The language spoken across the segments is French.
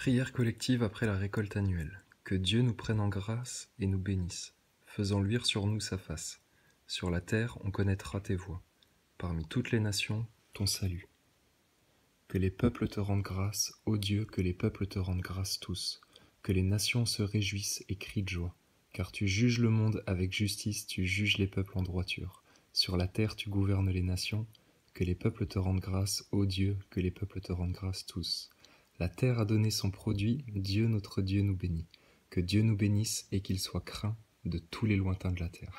Prière collective après la récolte annuelle. Que Dieu nous prenne en grâce et nous bénisse, faisant luire sur nous sa face. Sur la terre, on connaîtra tes voies. Parmi toutes les nations, ton salut. Que les peuples te rendent grâce, ô Dieu, que les peuples te rendent grâce tous. Que les nations se réjouissent et crient de joie. Car tu juges le monde avec justice, tu juges les peuples en droiture. Sur la terre, tu gouvernes les nations. Que les peuples te rendent grâce, ô Dieu, que les peuples te rendent grâce tous. La terre a donné son produit, Dieu notre Dieu nous bénit. Que Dieu nous bénisse et qu'il soit craint de tous les lointains de la terre.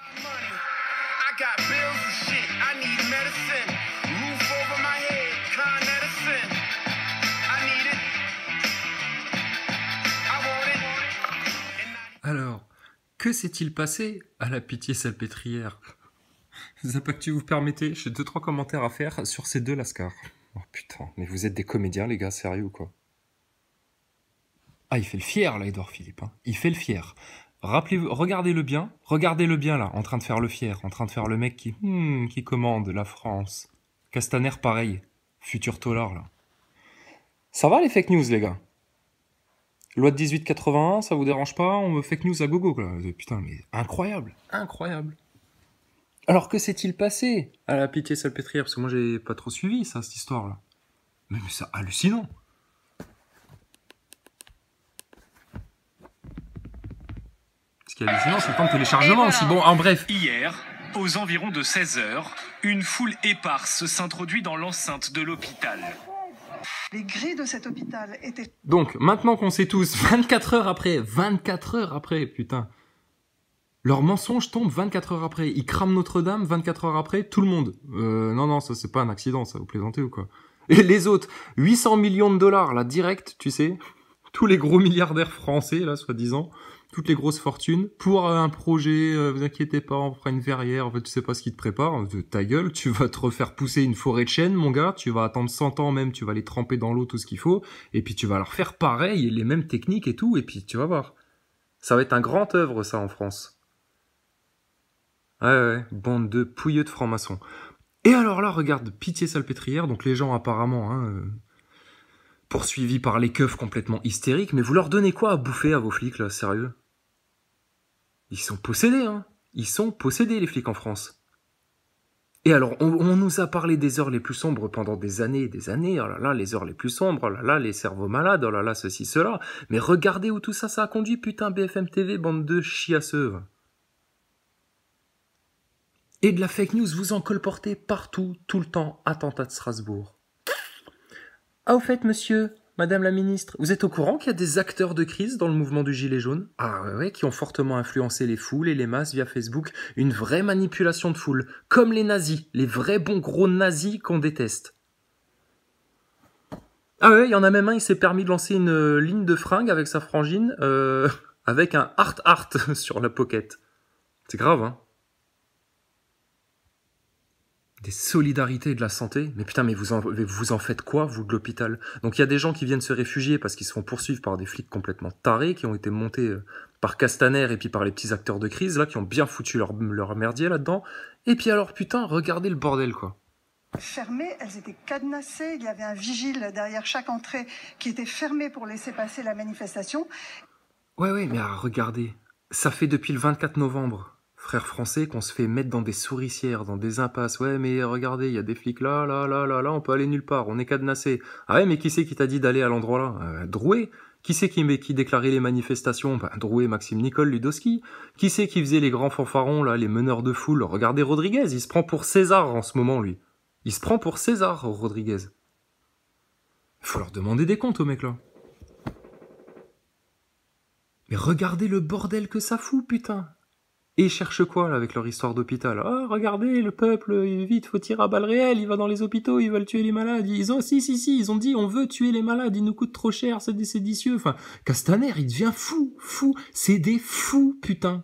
Alors, que s'est-il passé à la Pitié-Salpêtrière? Zapac, vous permettez, j'ai 2-3 commentaires à faire sur ces deux lascars. Oh putain, mais vous êtes des comédiens les gars, sérieux ou quoi? Ah, il fait le fier là, Édouard Philippe, hein. Il fait le fier. Rappelez-vous, regardez-le bien là, en train de faire le fier, en train de faire le mec qui commande la France. Castaner pareil, futur tolard là. Ça va les fake news les gars? Loi de 1881, ça vous dérange pas? On me fake news à gogo là. Putain, mais incroyable, incroyable. Alors que s'est-il passé à la Pitié-Salpêtrière? Parce que moi j'ai pas trop suivi ça, cette histoire là. Mais c'est hallucinant. Ce qui est hallucinant, c'est le temps de téléchargement voilà. aussi. Bon, en bref. Hier, aux environs de 16 h, une foule éparse s'introduit dans l'enceinte de l'hôpital. Les grilles de cet hôpital étaient... Donc, maintenant qu'on sait tous, 24 heures après, putain. Leur mensonge tombe 24 heures après. Ils crament Notre-Dame 24 heures après, tout le monde. Non, ça c'est pas un accident, ça, vous plaisantez ou quoi? Et les autres, 800 millions de dollars, là, direct, tu sais. Tous les gros milliardaires français, là, soi-disant. Toutes les grosses fortunes. Pour un projet, vous inquiétez pas, on fera une verrière, en fait, tu sais pas ce qui te prépare. Ta gueule, tu vas te refaire pousser une forêt de chênes, mon gars. Tu vas attendre 100 ans même, tu vas les tremper dans l'eau, tout ce qu'il faut. Et puis tu vas leur faire pareil, les mêmes techniques et tout, et puis tu vas voir. Ça va être un grand œuvre, ça, en France. Ouais, bande de pouilleux de francs-maçons. Et alors là, regarde, Pitié-Salpêtrière, donc les gens apparemment, poursuivis par les keufs complètement hystériques, mais vous leur donnez quoi à bouffer à vos flics, là, sérieux? Ils sont possédés, hein. Ils sont possédés, les flics en France. Et alors, on nous a parlé des heures les plus sombres pendant des années, oh là là, les heures les plus sombres, oh là là, les cerveaux malades, oh là là, ceci, cela. Mais regardez où tout ça a conduit, putain, BFM TV, bande de chiasseux. Et de la fake news, vous en colportez partout, tout le temps, attentat de Strasbourg. Ah, au fait, monsieur, madame la ministre, vous êtes au courant qu'il y a des acteurs de crise dans le mouvement du Gilet jaune? Ah ouais, qui ont fortement influencé les foules et les masses via Facebook, une vraie manipulation de foule, comme les nazis, les vrais bons gros nazis qu'on déteste. Ah ouais, il y en a même un, il s'est permis de lancer une ligne de fringues avec sa frangine, avec un heart sur la pocket. C'est grave, hein? Des solidarités de la santé. Mais putain, mais vous en faites quoi, vous, de l'hôpital? Donc il y a des gens qui viennent se réfugier parce qu'ils se font poursuivre par des flics complètement tarés, qui ont été montés par Castaner et puis par les petits acteurs de crise, là, qui ont bien foutu leur merdier là-dedans. Et puis alors, putain, regardez le bordel, quoi. Fermées, elles étaient cadenassées, il y avait un vigile derrière chaque entrée qui était fermé pour laisser passer la manifestation. Ouais, mais regardez, ça fait depuis le 24 novembre. Frères français, qu'on se fait mettre dans des souricières, dans des impasses. Ouais, mais regardez, il y a des flics là, on peut aller nulle part, on est cadenassé. Ah ouais, mais qui c'est qui t'a dit d'aller à l'endroit là? Drouet. Qui c'est qui déclarait les manifestations? Drouet, Maxime Nicole, Ludowski. Qui c'est qui faisait les grands fanfarons là, les meneurs de foule? Regardez Rodriguez, il se prend pour César en ce moment, lui. Il se prend pour César, Rodriguez. Faut leur demander des comptes aux mecs là. Mais regardez le bordel que ça fout, putain. Et ils cherchent quoi, là, avec leur histoire d'hôpital? Ah, regardez, le peuple, vite, faut tirer à balles réelles, il va dans les hôpitaux, ils veulent tuer les malades. Ils ont, si, ils ont dit, on veut tuer les malades, ils nous coûtent trop cher, c'est séditieux. Enfin, Castaner, il devient fou. C'est des fous, putain.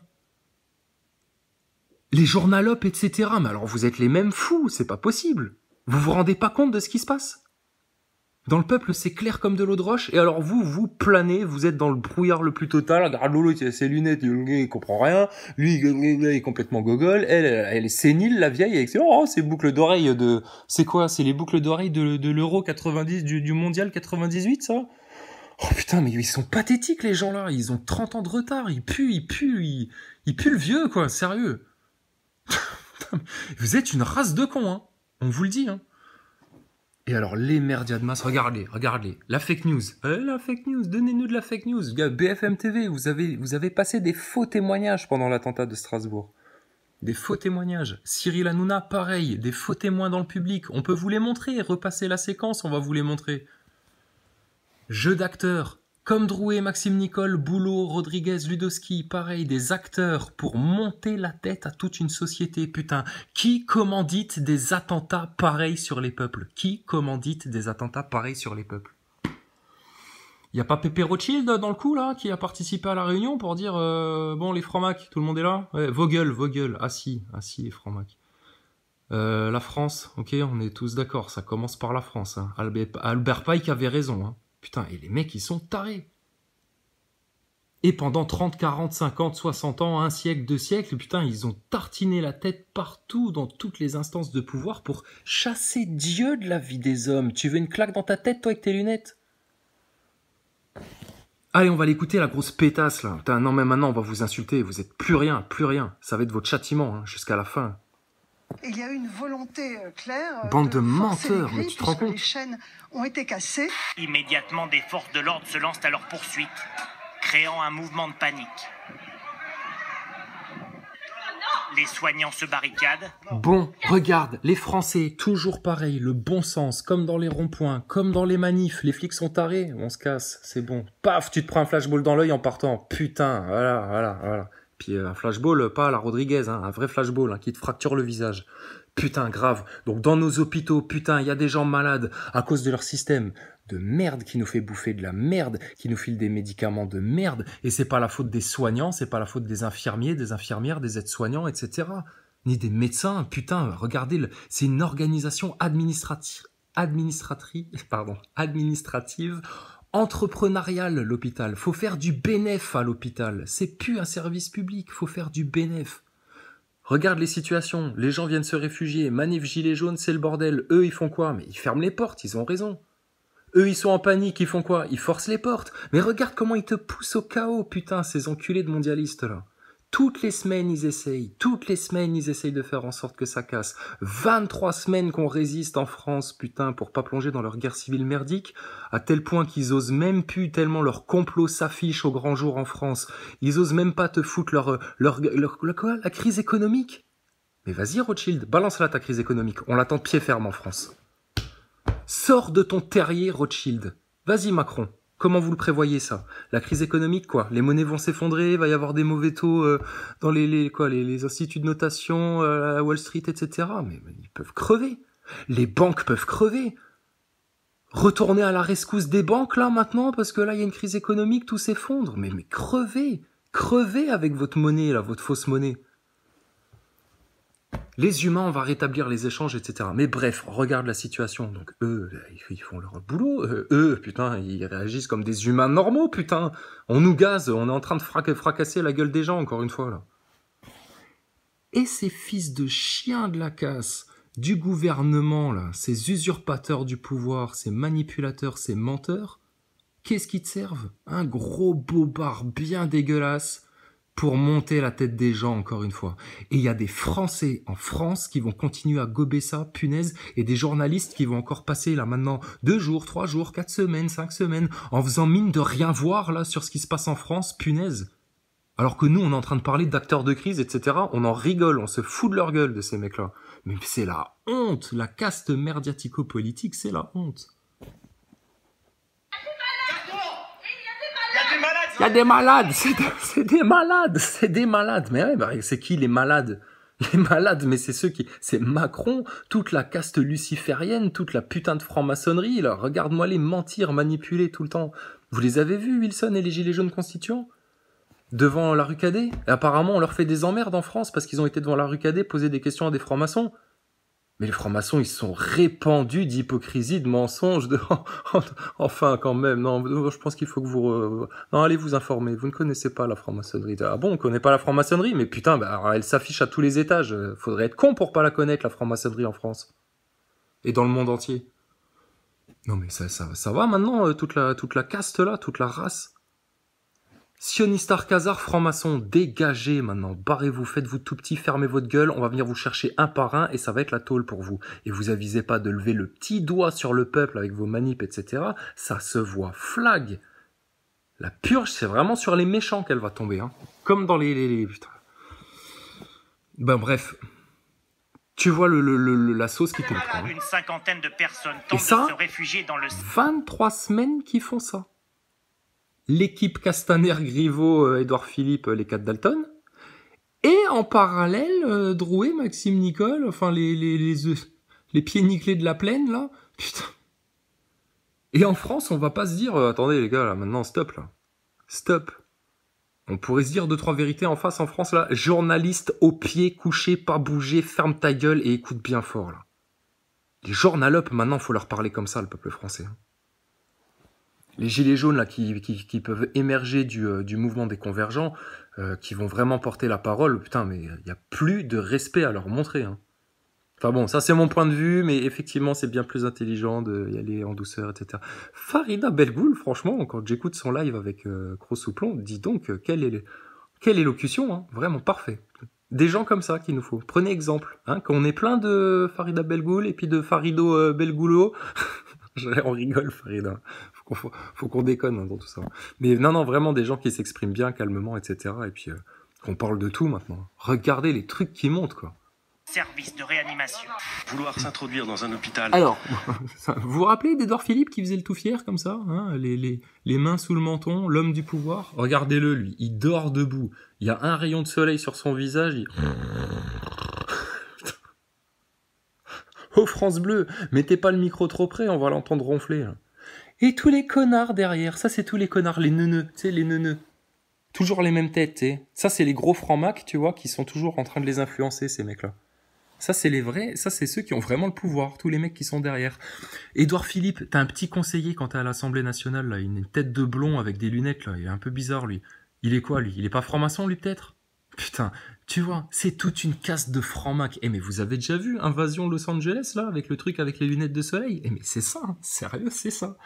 Les journalopes, etc. Mais alors, vous êtes les mêmes fous, c'est pas possible. Vous vous rendez pas compte de ce qui se passe? Dans le peuple, c'est clair comme de l'eau de roche, et alors vous planez, vous êtes dans le brouillard le plus total. Regarde Lolo, il a ses lunettes, il comprend rien, lui, il est complètement gogol, elle est sénile, la vieille, avec ses boucles d'oreilles c'est quoi? C'est les boucles d'oreilles de l'Euro 90, du Mondial 98, ça? Oh putain, mais ils sont pathétiques, les gens là. Ils ont 30 ans de retard. Ils puent le vieux, quoi. Sérieux. Vous êtes une race de cons, hein. On vous le dit, hein. Et alors, les merdias de masse, regardez. La fake news. La fake news, donnez-nous de la fake news. BFM TV, vous avez passé des faux témoignages pendant l'attentat de Strasbourg. Des faux témoignages. Cyril Hanouna, pareil, des faux témoins dans le public. On peut vous les montrer, repasser la séquence, on va vous les montrer. Jeu d'acteurs. Comme Drouet, Maxime Nicole, Boulot, Rodriguez, Ludowski, pareil, des acteurs pour monter la tête à toute une société. Putain, qui commandite des attentats pareils sur les peuples? Qui commandite des attentats pareils sur les peuples? Y a pas Pépé Rothschild dans le coup, là, qui a participé à la réunion pour dire, bon, les francs-macs, tout le monde est là? Ouais, Vogel, ah si, les francs-macs. La France, ok, on est tous d'accord, ça commence par la France. Hein. Albert Pike avait raison, hein. Putain, et les mecs, ils sont tarés. Et pendant 30, 40, 50, 60 ans, un siècle, 2 siècles, putain, ils ont tartiné la tête partout, dans toutes les instances de pouvoir, pour chasser Dieu de la vie des hommes. Tu veux une claque dans ta tête, toi, avec tes lunettes? Allez, on va l'écouter, la grosse pétasse, là. Putain, non, mais maintenant, on va vous insulter. Vous êtes plus rien. Ça va être votre châtiment, hein, jusqu'à la fin. Il y a eu une volonté claire. Bande de menteurs, mais tu te rends compte? Les chaînes ont été cassées. Immédiatement, des forces de l'ordre se lancent à leur poursuite, créant un mouvement de panique. Les soignants se barricadent. Bon, regarde, les Français, toujours pareil, le bon sens, comme dans les ronds-points, comme dans les manifs, les flics sont tarés, on se casse, c'est bon. Paf, tu te prends un flashball dans l'œil en partant, putain, voilà. Puis un flashball, pas à la Rodriguez, hein, un vrai flashball, hein, qui te fracture le visage. Putain, grave. Donc dans nos hôpitaux, putain, il y a des gens malades à cause de leur système de merde qui nous fait bouffer de la merde, qui nous file des médicaments de merde. Et c'est pas la faute des soignants, c'est pas la faute des infirmiers, des infirmières, des aides-soignants, etc. Ni des médecins. Putain, regardez, c'est une organisation administrative, entrepreneuriale, l'hôpital. Faut faire du bénéf à l'hôpital. C'est plus un service public, faut faire du bénéf. Regarde les situations, les gens viennent se réfugier, manif gilets jaunes, c'est le bordel. Eux, ils font quoi? Mais ils ferment les portes, ils ont raison. Eux, ils sont en panique, ils font quoi? Ils forcent les portes. Mais regarde comment ils te poussent au chaos, putain, ces enculés de mondialistes, là. Toutes les semaines, ils essayent de faire en sorte que ça casse. 23 semaines qu'on résiste en France, putain, pour pas plonger dans leur guerre civile merdique, à tel point qu'ils osent même plus, tellement leur complot s'affiche au grand jour en France. Ils osent même pas te foutre la crise économique. Mais vas-y, Rothschild, balance-la ta crise économique. On l'attend de pied ferme en France. Sors de ton terrier, Rothschild. Vas-y, Macron. Comment vous le prévoyez, ça? La crise économique, quoi? Les monnaies vont s'effondrer, il va y avoir des mauvais taux dans les instituts de notation, à Wall Street, etc. Mais ils peuvent crever. Les banques peuvent crever. Retourner à la rescousse des banques, là, maintenant, parce que là, il y a une crise économique, tout s'effondre. Mais crevez. Crevez avec votre monnaie, là, votre fausse monnaie. Les humains, on va rétablir les échanges, etc. Mais bref, regarde la situation. Donc eux, ils font leur boulot. Putain, ils réagissent comme des humains normaux, putain. On nous gaze, on est en train de fracasser la gueule des gens, encore une fois, là. Et ces fils de chiens de la casse du gouvernement, là, ces usurpateurs du pouvoir, ces manipulateurs, ces menteurs, qu'est-ce qu'ils te servent? Un gros bobard bien dégueulasse pour monter la tête des gens, encore une fois. Et il y a des Français en France qui vont continuer à gober ça, punaise, et des journalistes qui vont encore passer là maintenant 2 jours, 3 jours, 4 semaines, 5 semaines, en faisant mine de rien voir là sur ce qui se passe en France, punaise. Alors que nous, on est en train de parler d'acteurs de crise, etc. On en rigole, on se fout de leur gueule de ces mecs-là. Mais c'est la honte, la caste merdiatico-politique, c'est la honte. Il y a des malades, c'est des malades. Mais ouais, bah, c'est qui les malades? Les malades, mais c'est Macron, toute la caste luciférienne, toute la putain de franc-maçonnerie, là. Regarde-moi les mentir, manipuler tout le temps. Vous les avez vus, Wilson et les gilets jaunes constituants? Devant la rue Cadet? Et apparemment, on leur fait des emmerdes en France parce qu'ils ont été devant la rue Cadet poser des questions à des francs-maçons. Mais les francs-maçons, ils sont répandus d'hypocrisie, de mensonges, enfin, quand même, non, je pense qu'il faut que vous... Non, allez vous informer, vous ne connaissez pas la franc-maçonnerie. Ah bon, on connaît pas la franc-maçonnerie? Mais putain, bah, elle s'affiche à tous les étages. Faudrait être con pour pas la connaître, la franc-maçonnerie en France. Et dans le monde entier. Non mais ça va maintenant, toute la caste là, toute la race. Sionistar Khazar, franc-maçon, dégagez maintenant, barrez-vous, faites-vous tout petit, fermez votre gueule, on va venir vous chercher un par un et ça va être la tôle pour vous. Et vous avisez pas de lever le petit doigt sur le peuple avec vos manips, etc. Ça se voit flag. La purge, c'est vraiment sur les méchants qu'elle va tomber, hein. Comme dans les... Putain. Ben bref. Tu vois la sauce qui tombe. Une cinquantaine de personnes Et tentent ça, de se réfugier dans le... 23 semaines qui font ça. L'équipe Castaner, Édouard Philippe, les 4 Dalton. Et en parallèle, Drouet, Maxime Nicole, enfin les pieds nickelés de la plaine, là. Putain. Et en France, on va pas se dire, attendez les gars, là, maintenant, stop, là. Stop. On pourrait se dire 2-3 vérités en face en France, là. Journaliste au pied, couché, pas bouger, ferme ta gueule et écoute bien fort, là. Les journalopes, maintenant, faut leur parler comme ça, le peuple français. Les gilets jaunes, là, qui peuvent émerger du mouvement des convergents, qui vont vraiment porter la parole, putain, mais il n'y a plus de respect à leur montrer, hein. Enfin bon, ça c'est mon point de vue, mais effectivement c'est bien plus intelligent d'y aller en douceur, etc. Farida Belgoul, franchement, quand j'écoute son live avec Gros Souplon, dis donc, quelle élocution, hein, vraiment parfait. Des gens comme ça qu'il nous faut. Prenez exemple, hein, qu'on est plein de Farida Belgoul et puis de Farido Belgoulo. On rigole, Farida. Faut qu'on déconne, hein, dans tout ça. Mais non, vraiment des gens qui s'expriment bien, calmement, etc. Et puis qu'on parle de tout maintenant. Regardez les trucs qui montent, quoi. Service de réanimation. Vouloir s'introduire dans un hôpital. Alors, vous vous rappelez d'Édouard Philippe qui faisait le tout fier comme ça, hein, les mains sous le menton, l'homme du pouvoir. Regardez-le, lui, il dort debout. Il y a un rayon de soleil sur son visage. Oh France Bleu, mettez pas le micro trop près, on va l'entendre ronfler. Là. Et tous les connards derrière, ça c'est tous les connards, les neuneux, tu sais, les neuneux. Toujours les mêmes têtes, tu sais. Ça c'est les gros francs-macs, tu vois, qui sont toujours en train de les influencer, ces mecs-là. Ça, c'est les vrais, ça, c'est ceux qui ont vraiment le pouvoir, tous les mecs qui sont derrière. Édouard Philippe, t'as un petit conseiller quand t'es à l'Assemblée nationale, là, une tête de blond avec des lunettes, là, il est un peu bizarre, lui. Il est quoi, lui? Il est pas franc-maçon, lui, peut-être? Putain, tu vois, c'est toute une caste de francs-macs. Eh, mais vous avez déjà vu Invasion Los Angeles, là, avec le truc avec les lunettes de soleil? Eh, mais c'est ça, hein, sérieux, c'est ça.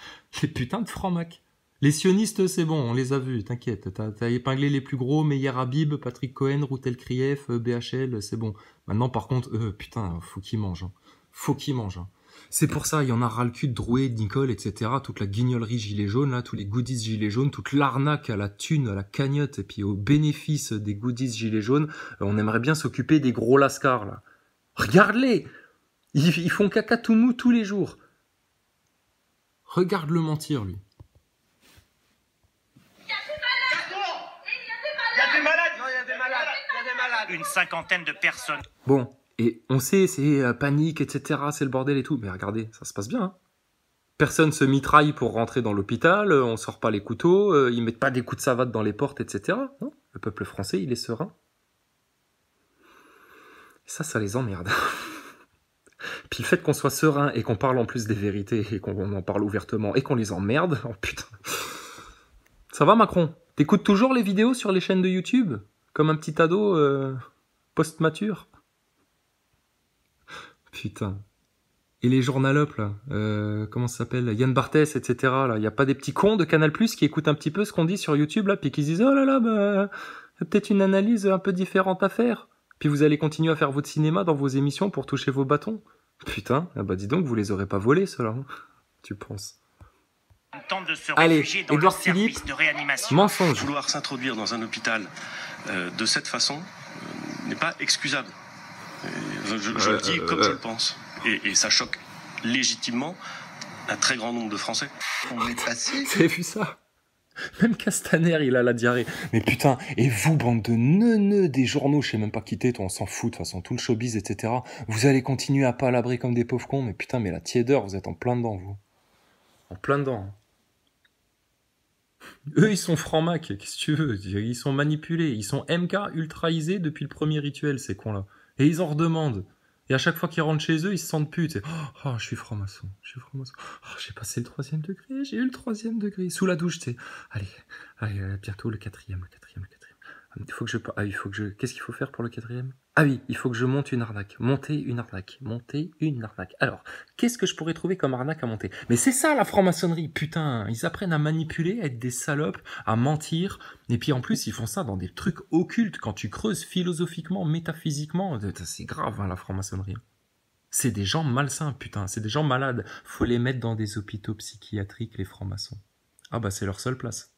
Les putains de francs-macs. Les sionistes, c'est bon, on les a vus, t'inquiète. T'as épinglé les plus gros, Meyer Habib, Patrick Cohen, Routel Krief, BHL, c'est bon. Maintenant, par contre, putain, faut qu'ils mangent. Hein. Faut qu'ils mangent. Hein. C'est pour ça, il y en a ras le cul de Drouet, de Nicole, etc. Toute la guignolerie gilet jaune, là, tous les goodies gilet jaune, toute l'arnaque à la thune, à la cagnotte, et puis au bénéfice des goodies gilet jaune, on aimerait bien s'occuper des gros lascars, là. Regarde-les! Ils font caca tout mou tous les jours. Regarde-le mentir, lui. Une cinquantaine de personnes. Bon, et on sait, c'est panique, etc., c'est le bordel et tout, mais regardez, ça se passe bien. Hein. Personne se mitraille pour rentrer dans l'hôpital, on sort pas les couteaux, ils mettent pas des coups de savate dans les portes, etc. Non, le peuple français, il est serein. Ça les emmerde. Puis le fait qu'on soit serein et qu'on parle en plus des vérités et qu'on en parle ouvertement et qu'on les emmerde, oh putain. Ça va Macron? T'écoutes toujours les vidéos sur les chaînes de YouTube? Comme un petit ado post-mature. Putain. Et les journalopes, là, comment ça s'appelle? Yann Barthès, etc. Là, y a pas des petits cons de Canal+ qui écoutent un petit peu ce qu'on dit sur YouTube, là, puis qui se disent, oh là là, bah, y a peut-être une analyse un peu différente à faire. Puis vous allez continuer à faire votre cinéma dans vos émissions pour toucher vos bâtons. Putain, ah bah dis donc, vous les aurez pas volés, ceux-là. Hein, tu penses? Tente de se Allez, réfugier dans Édouard le service Philippe, de réanimation. mensonge. Vouloir s'introduire dans un hôpital de cette façon n'est pas excusable. Je le dis comme je le pense. Et ça choque légitimement un très grand nombre de Français. On est passé. Vous avez vu ça? Même Castaner, il a la diarrhée. Mais putain, et vous, bande de neuneux des journaux, je sais même pas quitter, toi, on s'en fout, de toute façon, tout le showbiz, etc. Vous allez continuer à palabrer comme des pauvres cons, mais putain, mais la tiédeur, vous êtes en plein dedans, vous. En plein dedans. Eux, ils sont francs-mac, qu'est-ce que tu veux? Ils sont manipulés, ils sont MK ultraisés depuis le premier rituel, ces cons-là. Et ils en redemandent. Et à chaque fois qu'ils rentrent chez eux, ils se sentent putes. Oh, je suis franc-maçon, Oh, j'ai passé le 3e degré, j'ai eu le 3e degré. Sous la douche, tu sais. Allez, bientôt le 4e. Il faut que je... Ah, il faut que je... Qu'est-ce qu'il faut faire pour le 4e? Ah oui, il faut que je monte une arnaque. Monter une arnaque. Monter une arnaque. Alors, qu'est-ce que je pourrais trouver comme arnaque à monter? Mais c'est ça la franc-maçonnerie, putain. Ils apprennent à manipuler, à être des salopes, à mentir. Et puis en plus, ils font ça dans des trucs occultes. Quand tu creuses philosophiquement, métaphysiquement, c'est grave, hein, la franc-maçonnerie. C'est des gens malsains, putain. C'est des gens malades. Faut les mettre dans des hôpitaux psychiatriques, les francs-maçons. Ah bah c'est leur seule place.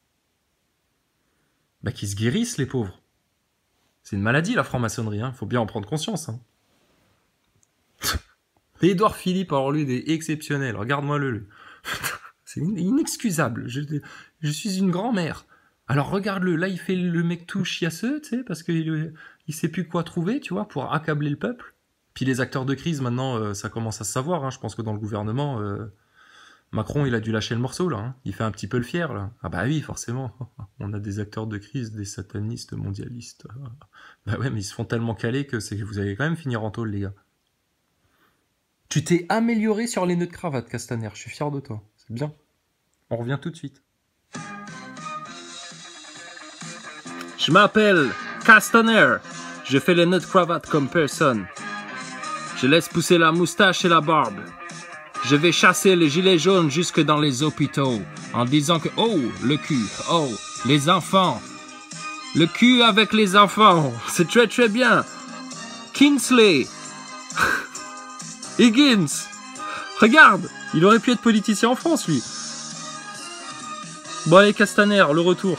Bah qu'ils se guérissent, les pauvres. C'est une maladie, la franc-maçonnerie, hein. Faut bien en prendre conscience, hein. Édouard Philippe, alors lui, il est exceptionnel. Regarde-moi-le. C'est inexcusable. Je suis une grand-mère. Alors regarde-le. Là, il fait le mec tout chiasseux, tu sais, parce qu'il sait plus quoi trouver, tu vois, pour accabler le peuple. Puis les acteurs de crise, maintenant, ça commence à se savoir, hein. Je pense que dans le gouvernement... Macron, il a dû lâcher le morceau, là. Hein. Il fait un petit peu le fier, là. Ah bah oui, forcément. On a des acteurs de crise, des satanistes mondialistes. Bah ouais, mais ils se font tellement caler que vous allez quand même finir en tôle, les gars. Tu t'es amélioré sur les nœuds de cravate, Castaner. Je suis fier de toi. C'est bien. On revient tout de suite. Je m'appelle Castaner. Je fais les nœuds de cravate comme personne. Je laisse pousser la moustache et la barbe. Je vais chasser les gilets jaunes jusque dans les hôpitaux en disant que, oh, le cul, oh, les enfants. Le cul avec les enfants, c'est très très bien. Kingsley. Higgins. Regarde, il aurait pu être politicien en France, lui. Bon allez, Castaner, le retour.